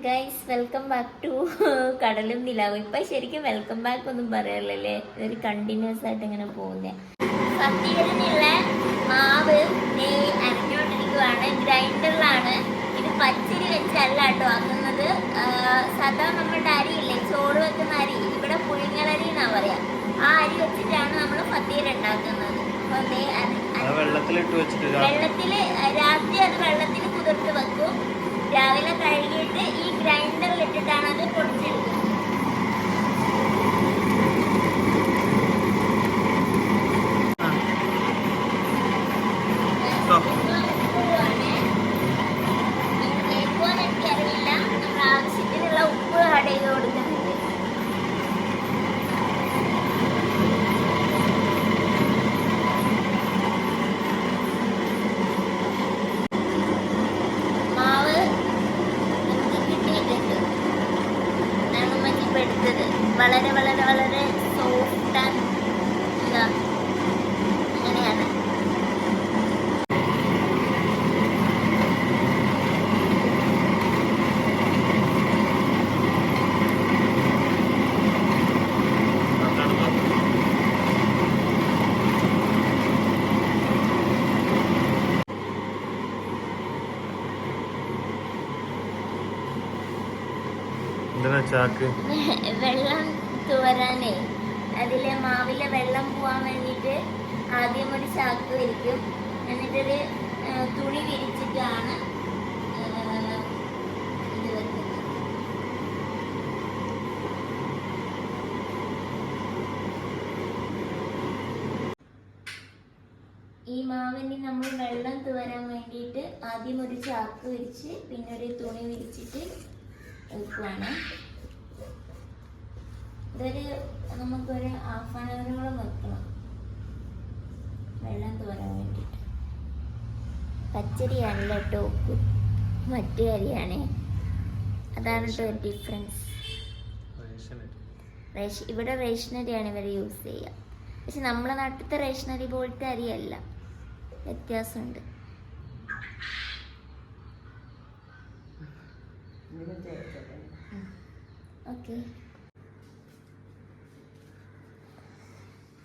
Guys welcome back to കടലും നിലാവും. ഇപ്പൊ ശരിക്കും വെൽക്കം ബാക്ക് ഒന്നും പറയാറില്ലല്ലേ, ഇതൊരു കണ്ടിന്യൂസ് ആയിട്ട് ഇങ്ങനെ പോകുന്നേ. സത്യത്തിലുള്ള മാവ് അരഞ്ഞോണ്ടിരിക്കുവാണ്, ഗ്രൈൻഡറിലാണ്. ഇത് പച്ചരി വെച്ചല്ല കേട്ടോ ആക്കുന്നത്. സാധാ നമ്മുടെ അരിയില്ലേ, ചോറ് വെക്കുന്ന അരി, ഇവിടെ പുഴുങ്ങലരി എന്നാ പറയാ. ആ അരി വെച്ചിട്ടാണ് നമ്മൾ ഫത്തീര ഉണ്ടാക്കുന്നത്. വെള്ളത്തില് രാത്രി അത് വെള്ളത്തിൽ കുതിർത്ത് വെക്കും. രാവിലെ കഴുകിയിട്ട് ഈ ഗ്രൈൻഡറിൽ ഇട്ടിട്ടാണ് അത് പൊടിച്ചെടുക്കുന്നത്. കേൾക്കുവാൻ എനിക്കറിയില്ല. നമ്മൾ ആവശ്യത്തിനുള്ള ഉപ്പ് ആഡ് ചെയ്ത് കൊടുക്കുന്നുണ്ട്. വളരെ വളരെ വളരെ സോഫ്റ്റ് ആൻഡ് അങ്ങനെയാണ്. വെള്ളം തുവരാനേ, അതിലെ മാവിലെ വെള്ളം പോവാൻ വേണ്ടിയിട്ട് ആദ്യം ഒരു ചാക്ക് വിരിക്കും. എന്നിട്ടൊരു തുണി വിരിച്ചിട്ടാണ് ഇത് വെക്കുന്നത്. ഈ മാവിന് നമ്മൾ വെള്ളം തുവരാൻ വേണ്ടിയിട്ട് ആദ്യം ഒരു ചാക്ക് വിരിച്ച് പിന്നെ ഒരു തുണി വിരിച്ചിട്ട് വെക്കുവാണ്. ഇതൊരു നമുക്കൊരു ഹാഫ് ആൻ അവറോളം വെക്കണം വെള്ളം തോരാൻ വേണ്ടിയിട്ട്. പച്ചരിയാണല്ലോ ടോപ്പ്, മറ്റേ അരിയാണ്. അതാണ് കേട്ടോ ഡിഫറൻസ്. ഇവിടെ റേഷനരിയാണ് ഇവർ യൂസ് ചെയ്യുക. പക്ഷെ നമ്മളെ നാട്ടിലത്തെ റേഷനരി പോലത്തെ അരിയല്ല, വ്യത്യാസമുണ്ട്. ഓക്കെ,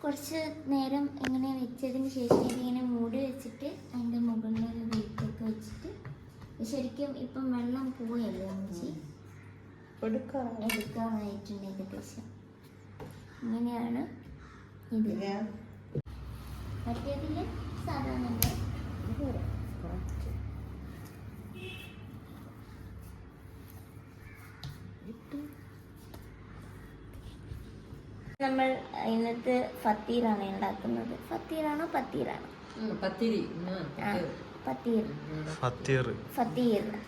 കുറച്ച് നേരം ഇങ്ങനെ വെച്ചതിന് ശേഷം ഇതിങ്ങനെ മൂടി വെച്ചിട്ട് അതിൻ്റെ മുകളിൽ ഒരു വെയിറ്റൊക്കെ വെച്ചിട്ട് ശരിക്കും ഇപ്പം വെള്ളം പോയല്ലോ അമ്മച്ചി, എടുക്കാറായിട്ടുണ്ട് ഏകദേശം. ഇങ്ങനെയാണ് ഇത്. മറ്റേതിൽ സാധാരണ നമ്മൾ ഇന്നത്തെ ഫത്തീറാണ് ഉണ്ടാക്കുന്നത്. ഫത്തീറാണോ പത്തീറാണോ? ഫത്തീർ.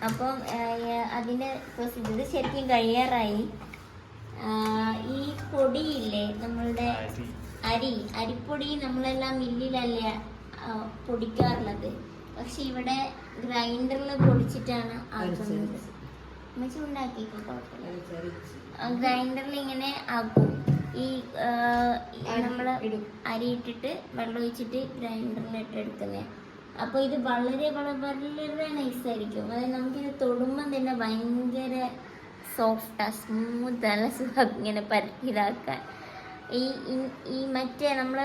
അപ്പം അതിൻ്റെ പ്രൊസീജിയർ ശരിക്കും കഴിയാറായി. ഈ പൊടിയില്ലേ, നമ്മളുടെ അരിപ്പൊടി നമ്മളെല്ലാം മില്ലിലല്ലേ പൊടിക്കാറുള്ളത്. പക്ഷെ ഇവിടെ ഗ്രൈൻഡറിൽ പൊടിച്ചിട്ടാണ് ആക്കുന്നത്. അമ്മച്ചി ഉണ്ടാക്കിക്കോ, കുഴപ്പമില്ല. ഗ്രൈൻഡറിൽ ഇങ്ങനെ ആക്കും. ഈ നമ്മൾ അരി ഇട്ടിട്ട് വെള്ളം ഒഴിച്ചിട്ട് ഗ്രൈൻഡറിലിട്ട് എടുക്കുന്നത്. അപ്പോൾ ഇത് വളരെ വളരെ നൈസായിരിക്കും. അതായത് നമുക്കിത് തൊടുമ്പം തന്നെ ഭയങ്കര സോഫ്റ്റാണ്, സ്മൂത്താണ്, സുഖം ഇങ്ങനെ ഇതാക്കാൻ. ഈ മറ്റേ നമ്മൾ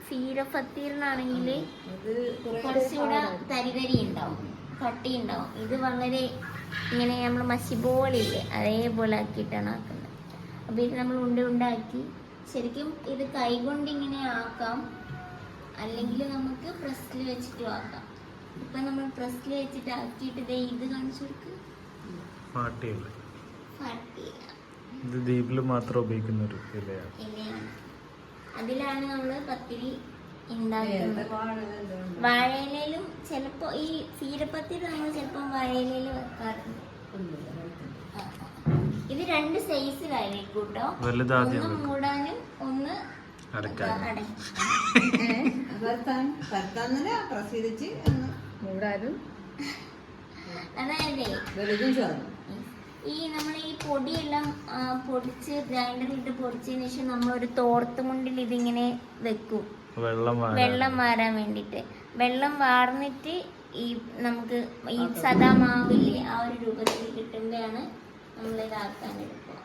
ഫീര ഫത്തീറിനാണെങ്കിൽ കുറച്ചുകൂടെ തരിതരി ഉണ്ടാവും, കട്ടി ഉണ്ടാവും. ഇത് വളരെ ഇങ്ങനെ നമ്മൾ മഷിബോളില്ലേ അതേപോലെ ആക്കിയിട്ടാണ് ആക്കുന്നത്. അപ്പോൾ ഇത് നമ്മൾ ഉണ്ടാക്കി ശരിക്കും ഇത് കൈകൊണ്ട് ഇങ്ങനെ ആക്കാം, അല്ലെങ്കിൽ നമുക്ക് പ്രസ്സിൽ വെച്ചിട്ടും ആക്കാം. ഇപ്പം നമ്മൾ പ്രസ്സിൽ വെച്ചിട്ട് ആക്കിയിട്ട് ഇത് കാണിച്ചു കൊടുക്കുക. ഇത് ദ്വീപിൽ മാത്രം ഉപയോഗിക്കുന്ന ഒരു ഇലയാണ്. അതിലാണ് നമ്മൾ പത്തിരി ഉണ്ടാക്കുന്നത്. വാഴയിലും ചിലപ്പോൾ ഈ ചീരപ്പത്തിരി നമ്മൾ ചിലപ്പോൾ വാഴയിലയിൽ വെക്കാറുണ്ട്. ഇത് രണ്ട് സൈസിലായിരിക്കും കേട്ടോ, ഒന്ന് മൂടാനും ഒന്ന് അതായത് ഈ നമ്മൾ ഈ പൊടിയെല്ലാം പൊടിച്ച് ഗ്രൈൻഡറിലിട്ട് പൊടിച്ചതിന് ശേഷം നമ്മളൊരു തോർത്ത് മുണ്ടിൽ ഇതിങ്ങനെ വെക്കും, വെള്ളം വാരാൻ വേണ്ടിയിട്ട്. വെള്ളം വാർന്നിട്ട് ഈ നമുക്ക് ഈ സദാ മാവില്ലേ ആ ഒരു രൂപത്തിൽ കിട്ടുമ്പോഴാണ് നമ്മൾ ഇതാക്കാൻ എടുക്കുക.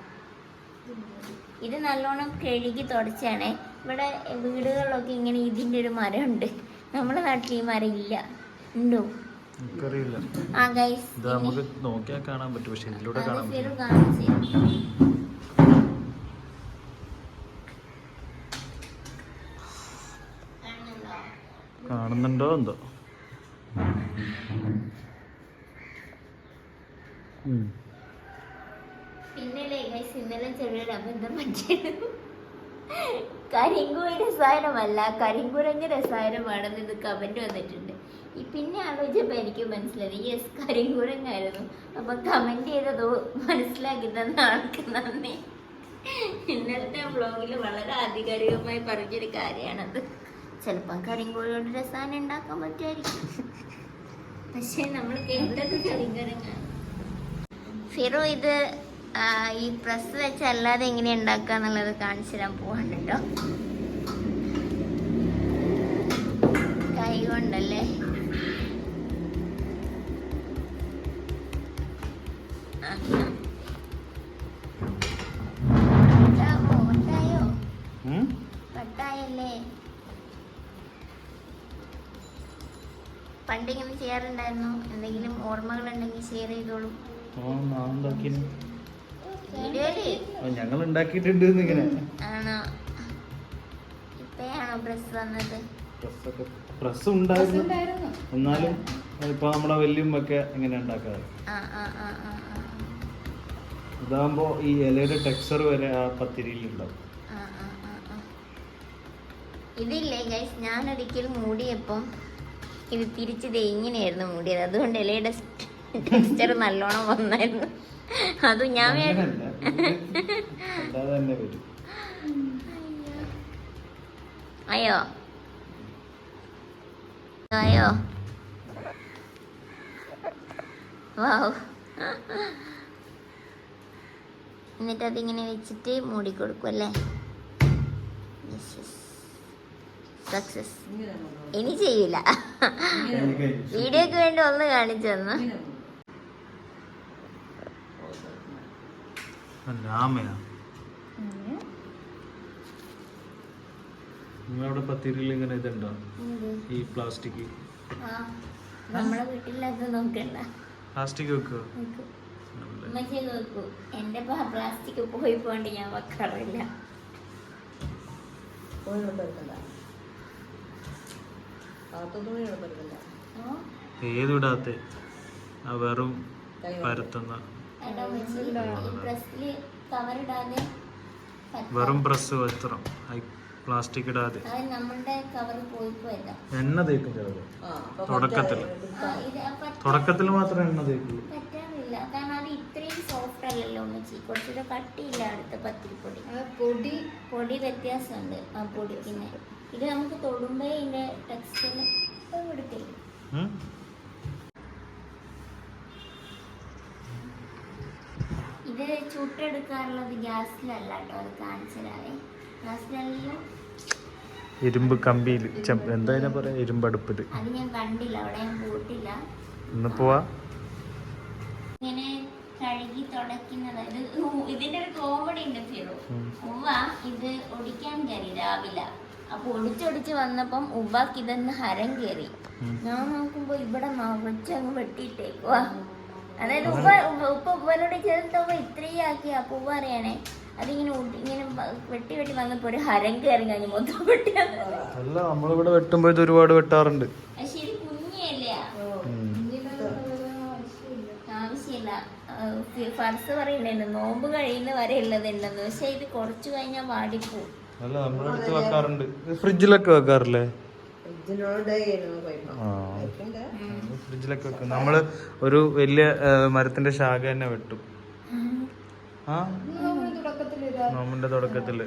ഇത് നല്ലോണം കഴുകി തുടച്ചാണേ. ഇവിടെ വീടുകളിലൊക്കെ ഇങ്ങനെ ഇതിൻ്റെ ഒരു മരം ഉണ്ട്. നമ്മുടെ നാട്ടിൽ ഈ മരം ഇല്ല. ഉണ്ടോ? ആ ഗൈസ് നമുക്ക് നോക്കിയാൽ കാണാൻ പറ്റും, പക്ഷെ ഇതിലൂടെ കാണാൻ പറ്റും. കാണുന്നുണ്ടോ എന്തോ. പിന്നല്ലേ ഗൈസ് ഇന്നലെ ചെറിയൊരു അബദ്ധം പറ്റിയത്. കരിങ്കൂര രസായനമല്ല, കരിങ്കുരങ്ങ് രസായനമാണെന്ന് ഇത് കമന്റ് വന്നിട്ടുണ്ട്. ഈ പിന്നെ ആലോചിച്ചപ്പോൾ എനിക്ക് മനസ്സിലായി യെസ് കരിങ്കുരങ്ങായിരുന്നു. അപ്പൊ കമന്റ് ചെയ്തതോ മനസ്സിലാക്കി തന്ന ആൾക്ക് നന്ദി. ഇന്നലത്തെ വ്ളോഗിൽ വളരെ ആധികാരികമായി പറഞ്ഞൊരു കാര്യമാണത്. ചിലപ്പോൾ കരിങ്കുരയുടെ രസായനം ഉണ്ടാക്കാൻ പറ്റുമായിരിക്കും, പക്ഷെ നമ്മൾ കേട്ടത് കരിങ്കുരങ്ങാണ്. ഫിറു ഇത് ഈ പ്രസ് വെച്ച് അല്ലാതെ എങ്ങനെ ഉണ്ടാക്കുക എന്നുള്ളത് കാണിച്ചു തരാൻ പോവാണ് കേട്ടോ. കൈ കൊണ്ടല്ലേ. പട്ടായല്ലേ പണ്ടിങ്ങനെ ചെയ്യാറുണ്ടായിരുന്നു. എന്തെങ്കിലും ഓർമ്മകൾ ഉണ്ടെങ്കിൽ ഷെയർ ചെയ്തോളൂ. ഞങ്ങൾ ഉണ്ടാക്കിയിട്ടുണ്ട്. ഇങ്ങനെ ആണോ? ഇപ്പയാണോ പ്രസ് വന്നത്? പ്രസ് ഉണ്ടായിരുന്നു, എന്നാലും ഇപ്പൊ നമ്മളെ വല്യമ്മൊക്കെ ഇങ്ങനെ ഉണ്ടാക്കാറ്. ഇതാകുമ്പോ ഈ ഇലയുടെ ടെക്സ്ചർ വരെ ആ പത്തിരിയിൽ ഉണ്ടാവും. ഇതില്ലേ ഗൈസ്, ഞാനൊരിക്കൽ മൂടിയപ്പം ഇത് തിരിച്ച് ഇങ്ങനെയായിരുന്നു മൂടിയത്. അതുകൊണ്ട് ഇലയുടെ ടെക്സ്ചർ നല്ലോണം വന്നായിരുന്നു. അത് ഞാൻ അയ്യോ അയ്യോ വാവ്. എന്നിട്ട് അതിങ്ങനെ വെച്ചിട്ട് മൂടിക്കൊടുക്കും അല്ലേ? സക്സസ്. ഇനി ചെയ്യൂല. വീഡിയോക്ക് വേണ്ടി ഒന്ന് കാണിച്ചു തന്നു. നിങ്ങളവിടെ പത്തിരിയിൽ ഇങ്ങനെ ഇതുണ്ടോ ഈ പ്ലാസ്റ്റിക്? നമ്മളെ വീട്ടിലത് നോക്കണ്ട. പ്ലാസ്റ്റിക് വെക്കോ? വെക്കൂ. എന്റെ പ്ലാസ്റ്റിക് പോയി പോണ്ട് ഞാൻ വെക്കാറില്ല. ഏതിടാത്തെ വെറും പരത്തുന്ന വെറും പ്രസ് വസ്ത്രം, പ്ലാസ്റ്റിക് ഇടാതെ എണ്ണ തേക്കും ചിലത്. തുടക്കത്തിൽ മാത്രം എണ്ണ തേക്കും. പറ്റാറില്ല, കാരണം അത് ഇത്രയും സോഫ്റ്റ് അല്ലല്ലോ ഉമ്മച്ചി. കുറച്ചുകൂടെ കട്ടിയില്ല അടുത്ത പത്തിരിപ്പൊടി. പൊടി വ്യത്യാസമുണ്ട് ആ പൊടിക്ക്. ഇത് നമുക്ക് തൊടുമ്പോ ഇതിന്റെ ടെക്സ്ചർ കൊടുക്കില്ല. ഇത് ചുട്ടെടുക്കാറുള്ളത് ഗ്യാസിലല്ല കേട്ടോ, അത് കാണിച്ചതാവേ. ഗ്യാസിലെല്ലാം ഇരുമ്പ് കമ്പിയിൽ എന്താ പറയാ, ഇരുമ്പടുപ്പില്. അത് ഞാൻ കണ്ടില്ല, അവിടെ ഞാൻ പോയിട്ടില്ല. ഇന്ന് പോവാ. ഇങ്ങനെ കഴുകി തുടയ്ക്കുന്നത്. ഇതിന്റെ ഒരു കോമഡി ഉണ്ട് ഫിറു. ഉവ്വ ഇത് ഒടിക്കാൻ കയറി രാവിലെ. അപ്പൊ ഒടിച്ചൊടിച്ച് വന്നപ്പം ഉവ്വാക്ക് ഇതെന്ന് ഹരം കയറി. ഞാൻ നോക്കുമ്പോ ഇവിടെ മറിച്ചങ്ങ് വെട്ടിയിട്ടേക്കുവാ. അതായത് ഉപ്പ ഉവ്വനോട് ചേർത്തോ ഇത്രയും ആക്കി. അപ്പൊ ഉവ്വ അറിയാണേ അതിങ്ങനെ ഇങ്ങനെ വെട്ടി വെട്ടി വന്നപ്പോ ഒരു ഹരം കയറി കഴിഞ്ഞ് മൊത്തം വെട്ടിയത്. അല്ല, നമ്മളിവിടെ വെട്ടുമ്പോ ഇത് ഒരുപാട് വെട്ടാറുണ്ട്. ശരി കുഞ്ഞിയല്ല, ആവശ്യമില്ല. ഫർസ് പറയണ്ടായിരുന്നു നോമ്പ് കഴിയുന്ന വരെ ഉള്ളതുണ്ടെന്ന്. പക്ഷെ ഇത് കുറച്ചു കഴിഞ്ഞാൽ വാടിപ്പോവും. അല്ല, നമ്മളെടുത്ത് വെക്കാറുണ്ട്. ഫ്രിഡ്ജിലൊക്കെ വെക്കാറില്ലേ? ഫ്രിഡ്ജിലൊക്കെ വെക്കും. നമ്മള് ഒരു വലിയ മരത്തിന്റെ ശാഖ തന്നെ വെട്ടും. നോമ്പിന്റെ തുടക്കത്തില്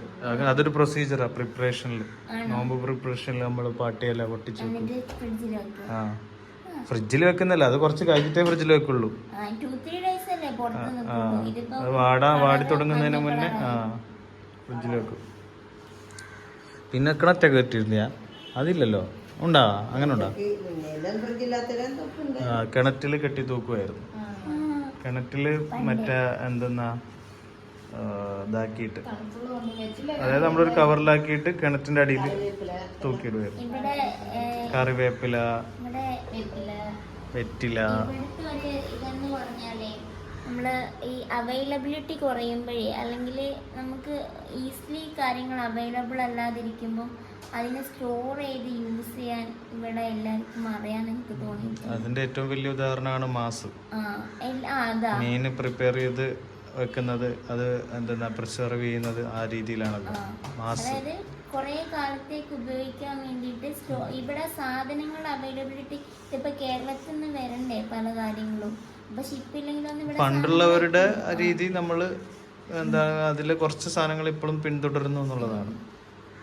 അതൊരു പ്രൊസീജിയറാ. പ്രിപ്പറേഷനില്, നോമ്പ് പ്രിപ്പറേഷനില് നമ്മള് പാട്ടിയല്ല പൊട്ടിച്ചു വെക്കും. ആ, ഫ്രിഡ്ജിൽ വെക്കുന്നില്ല, അത് കുറച്ച് കഴിഞ്ഞിട്ടേ ഫ്രിഡ്ജിൽ വെക്കുള്ളൂ. വാടി തുടങ്ങുന്നതിന് മുന്നേ ഫ്രിഡ്ജിൽ വെക്കും. പിന്നെ കിണറ്റൊക്കെ കെട്ടിയിരുന്ന അതില്ലല്ലോ. ഉണ്ടാ അങ്ങനെ ഉണ്ടാ കിണറ്റില് കെട്ടി തൂക്കുമായിരുന്നു. കിണറ്റില് മറ്റേ എന്തെന്നാ ഇതാക്കിയിട്ട്, അതായത് നമ്മളൊരു കവറിലാക്കിയിട്ട് കിണറ്റിന്റെ അടിയിൽ തൂക്കിയിടുമായിരുന്നു. കറിവേപ്പില, വെറ്റില. ഇതെന്ന് പറഞ്ഞാലേ നമ്മള് ഈ അവൈലബിലിറ്റി കുറയുമ്പോഴേ, അല്ലെങ്കിൽ നമുക്ക് ഈസിലി കാര്യങ്ങൾ അവൈലബിൾ അല്ലാതിരിക്കുമ്പോൾ അതിനെ സ്റ്റോർ ചെയ്ത് യൂസ് ചെയ്യാൻ ഇവിടെ എല്ലാവർക്കും അറിയാൻ എനിക്ക് തോന്നി. അതിന്റെ ഏറ്റവും വലിയ ഉദാഹരണമാണ് മാസ്. മീൻ പ്രിപ്പയർ ചെയ്ത് വെക്കുന്നത്, അത് എന്താ പ്രിസർവ് ചെയ്യുന്നത് ആ രീതിയിലാണല്ലോ മാസ്. അതായത് കുറെ കാലത്തേക്ക് ഉപയോഗിക്കാൻ വേണ്ടിയിട്ട് ഇവിടെ സാധനങ്ങൾ അവൈലബിലിറ്റി ഇപ്പൊ കേരളത്തിൽ നിന്ന് വരണ്ടേ പല കാര്യങ്ങളും. അപ്പൊ ഷിപ്പില്ലെങ്കിലും പണ്ടുള്ളവരുടെ രീതി നമ്മള് എന്താ അതില് കുറച്ച് സാധനങ്ങൾ ഇപ്പോഴും പിന്തുടരുന്നു എന്നുള്ളതാണ്.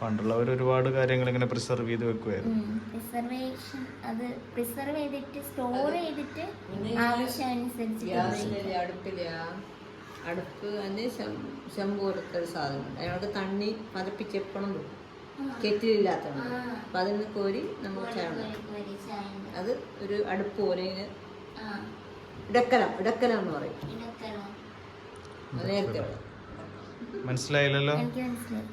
പണ്ടുള്ളവർ ഒരുപാട് കാര്യങ്ങൾ ഇങ്ങനെ പ്രിസർവ് ചെയ്ത് വെക്കുമായിരുന്നു. പ്രിസർവേഷൻ, അത് പ്രിസർവ് ചെയ്തിട്ട് സ്റ്റോർ ചെയ്തിട്ട് ആവശ്യമനുസരിച്ച് അടുപ്പ് തന്നെ ശമ്പു പോലത്തെ ഒരു സാധനമുണ്ട്. അതിനോട് തണ്ണി പതപ്പിച്ച് എപ്പോഴും കെറ്റിലില്ലാത്തതാണ്. അപ്പം അതിൽ നിന്ന് കോരി നമ്മൾ ചായ അത് ഒരു അടുപ്പ് പോലെ ഇങ്ങനെ ഇടക്കല എന്ന് പറയും. നേരത്തെ മനസ്സിലായില്ലല്ലോ.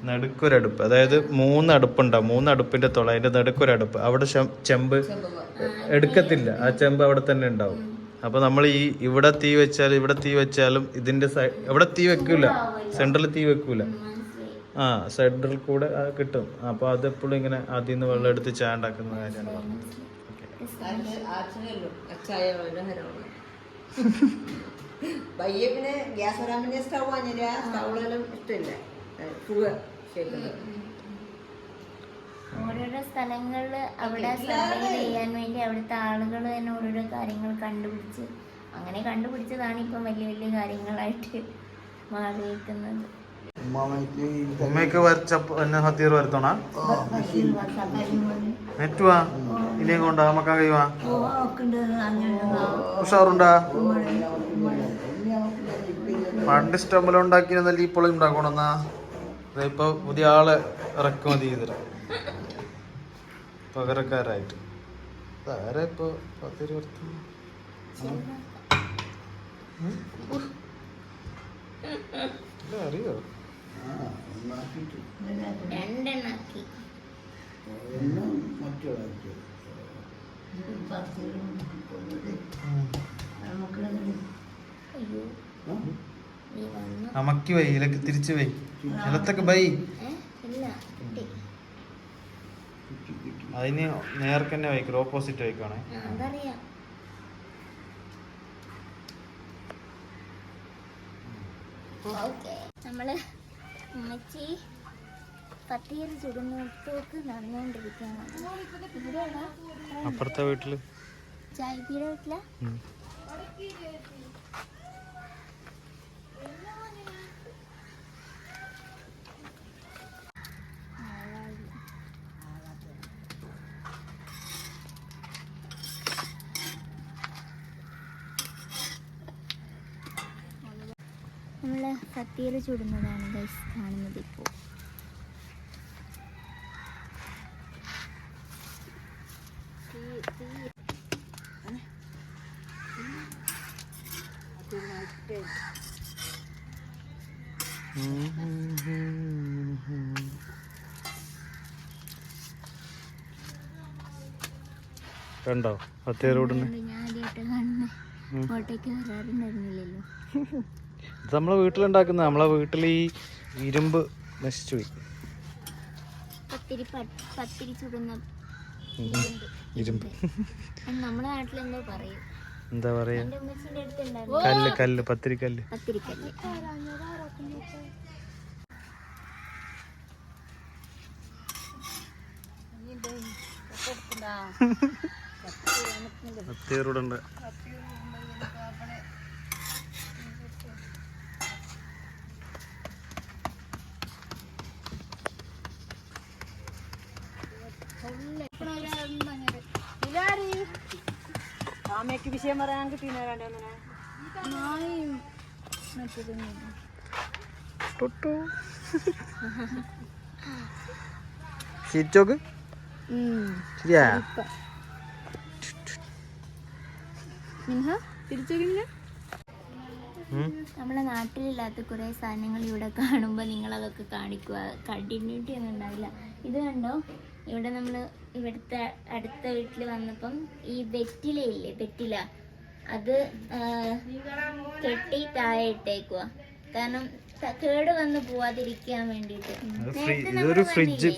നടുക്കൊരടുപ്പ്, അതായത് 3 അടുപ്പുണ്ടാവും. 3 അടുപ്പിന്റെ തുള, അതിന്റെ നടുക്കൊരടുപ്പ്. അവിടെ ചെമ്പ് എടുക്കത്തില്ല, ആ ചെമ്പ് അവിടെ തന്നെ ഉണ്ടാവും. അപ്പൊ നമ്മൾ ഇവിടെ തീ വെച്ചാലും ഇതിന്റെ ഇവിടെ തീ വെക്കൂല, സെന്ററിൽ തീ വെക്കൂല. സെന്ററിൽ കൂടെ കിട്ടും. അപ്പൊ അതെപ്പോഴും ഇങ്ങനെ അതിൽ നിന്ന് വെള്ളം എടുത്ത് ചായ ഉണ്ടാക്കുന്ന കാര്യമാണ് പറഞ്ഞത്. പയ്യെ പിന്നെ ഗ്യാസ് വരാൻ പിന്നെ സ്റ്റൗ വാങ്ങില്ല. സ്റ്റൗളെല്ലാം ഇഷ്ടമില്ല. ഓരോരോ സ്ഥലങ്ങളില് അവിടെ സർവൈവ് ചെയ്യാൻ വേണ്ടി അവിടുത്തെ ആളുകൾ തന്നെ ഓരോരോ കാര്യങ്ങൾ കണ്ടുപിടിച്ച്, അങ്ങനെ കണ്ടുപിടിച്ചതാണ് ഇപ്പം വലിയ വലിയ കാര്യങ്ങളായിട്ട് മാറിയിരിക്കുന്നത്. ഉമ്മയ്ക്ക് ഹത്തീർ വരുത്തണ നെറ്റുവാ ഇനിയും കൊണ്ടാ മക്കാൻ കഴിയുവാ ഉഷാറുണ്ടാ? പണ്ട് ഇഷ്ടംപോലെ ഉണ്ടാക്കിയിരുന്നല്ലേ ഇപ്പോഴും ഉണ്ടാക്കണമെന്നാ? ഇപ്പൊ പുതിയ ആളെ ഇറക്കുമതി ചെയ്തിട്ട് പകരക്കാരായിട്ട്. ആരാ ഇപ്പൊ ഹത്തീർ വരുത്തുന്നു? അറിയോ? രണ്ടെണ്ണാക്കി അമക്കി വൈ, ഇലക്ക് തിരിച്ചു വൈ, നിലത്തൊക്കെ ബൈ. അതിന് നേർക്ക് തന്നെ വയ്ക്കും, ഓപ്പോസിറ്റ് വയ്ക്കുവാണേ. നമ്മള് ഉമ്മച്ചി പത്തിയൽ ചുടുന്നോട്ടേക്ക് നടന്നുകൊണ്ടിരിക്കുകയാണ്. അപ്പുറത്തെ വീട്ടില് ചായപ്പിയുടെ വീട്ടിലാ. നമ്മള് കത്തിയിൽ ചുടുന്നതാണ് ഗൈസ് കാണുന്നത് ഇപ്പോൾ. കണ്ടോ ഹത്തേറോഡിന്? ഞാൻ ആദ്യമായിട്ട് കാണുന്നത്. കോട്ടയ്ക്ക് വരാറുണ്ടായിരുന്നില്ലല്ലോ. ഇത് നമ്മളെ വീട്ടിലുണ്ടാക്കുന്ന, നമ്മളെ വീട്ടിൽ ഈ ഇരുമ്പ് നശിച്ചു പോയി. പത്തിരി ചുടുന്ന ഇരുമ്പ് നമ്മുടെ നാട്ടിലെന്തോ പറയും, എന്താ പറയാ? കല്ല്, പത്തിരിക്കല്ല്. ഹത്തേറോടുണ്ട്. അമ്മയ്ക്ക് വിഷയം പറയാൻ കിട്ടിയ ചീച്ചോക്ക് ശരിയാ നമ്മളെ നാട്ടിലില്ലാത്ത കുറേ സാധനങ്ങൾ ഇവിടെ കാണുമ്പോൾ നിങ്ങളതൊക്കെ കാണിക്കുക. കണ്ടിന്യൂറ്റി ഒന്നും ഉണ്ടാവില്ല. ഇത് കണ്ടോ, ഇവിടെ നമ്മൾ ഇവിടുത്തെ അടുത്ത വീട്ടിൽ വന്നപ്പം ഈ വെറ്റിലയില്ലേ, വെറ്റില അത് കെട്ടി താഴെ ഇട്ടേക്കുക. കാരണം കേട് വന്ന് പോവാതിരിക്കാൻ വേണ്ടിയിട്ട്. ഇതൊരു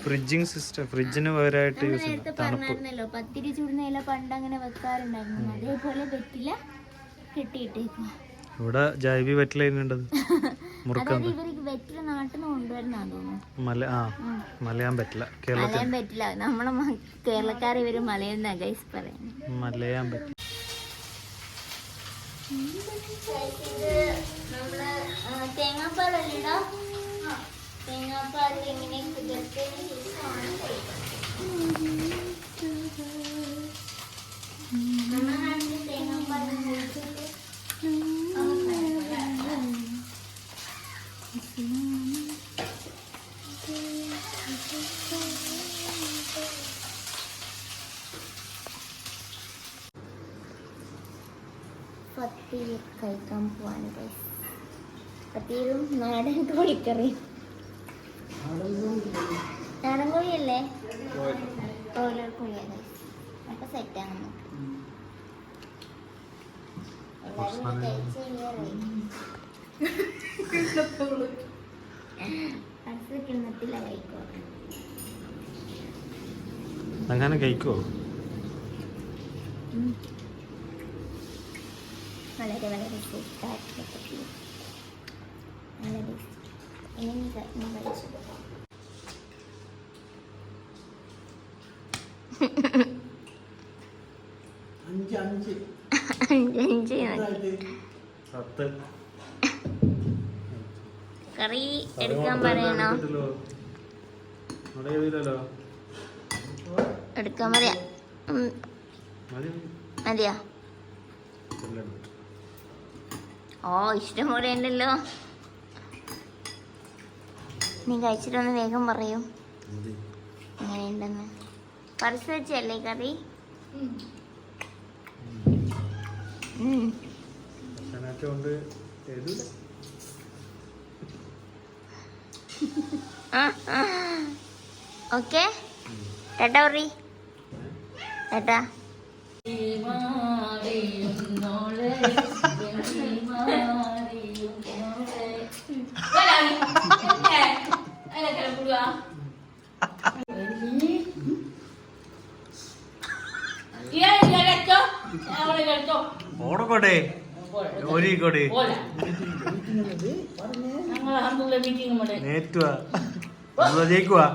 ഫ്രിഡ്ജിങ് സിസ്റ്റം, ഫ്രിഡ്ജിന് പകരമായിട്ട് യൂസ് നേരത്തെ പറഞ്ഞായിരുന്നല്ലോ പത്തിരി ചൂടുന്ന ഇല പണ്ട് അങ്ങനെ വെക്കാറുണ്ടായിരുന്നു. അതേപോലെ വെറ്റില കെട്ടിയിട്ടേക്കുക. ഇവിടെ ജൈവി വെറ്റില ഉണ്ടത് അതായത് ഇവർക്ക് വെറ്റില നാട്ടിൽ നിന്ന് കൊണ്ടുവരുന്നാ തോന്നുന്നു. മലയാൻ പറ്റില്ല, മലയാൻ പറ്റില്ല. നമ്മളെ കേരളക്കാരെ ഇവര് മലയെന്നാ ഗൈസ് പറയുന്നത്. മലയാൻ പറ്റില്ല. നമ്മള് തേങ്ങാപ്പാലല്ലേടാ, തേങ്ങാപ്പാൽ ഇങ്ങനെ കുതിർത്തതിന് ശേഷമാണ് നമ്മുടെ നാട്ടിൽ തേങ്ങാപ്പാൽ പത്തിരി കഴിക്കാൻ പോവാണ് ഗൈസ്. പത്തിരും നാടൻ കോഴിക്കറിയും. നാടൻ കോഴിയല്ലേ, ബ്രോയിലർ കോഴിയാണ്. അപ്പൊ സെറ്റാണ് നമുക്ക്. എല്ലാവരും കഴിച്ച് കഴിഞ്ഞാറായി. അടുത്ത കിണ്ണത്തില കഴിക്കോ. അങ്ങനെ കഴിക്കോ? വളരെ വളരെ സൂപ്പറായിട്ടുള്ള പത്തിരി. നല്ല ടേസ്റ്റ്. ഇനി കഴിച്ചു. അഞ്ച് കറി എടുക്കാൻ പറയണോ? എടുക്കാൻ പറയാ. മതിയാ? ഓ ഇഷ്ടം പോലെ ഉണ്ടല്ലോ. നീ കഴിച്ചിട്ടൊന്ന് വേഗം പറയും എങ്ങനെയുണ്ടെന്ന്. പറിച്ച് വെച്ചല്ലേ കറി? ഓക്കെ ടാറ്റാ പറ. ടാറ്റാ. ഓടക്കോട്ടെ ഓരിക്കോട്ടെ നേറ്റുവാ ജയിക്കുവാ.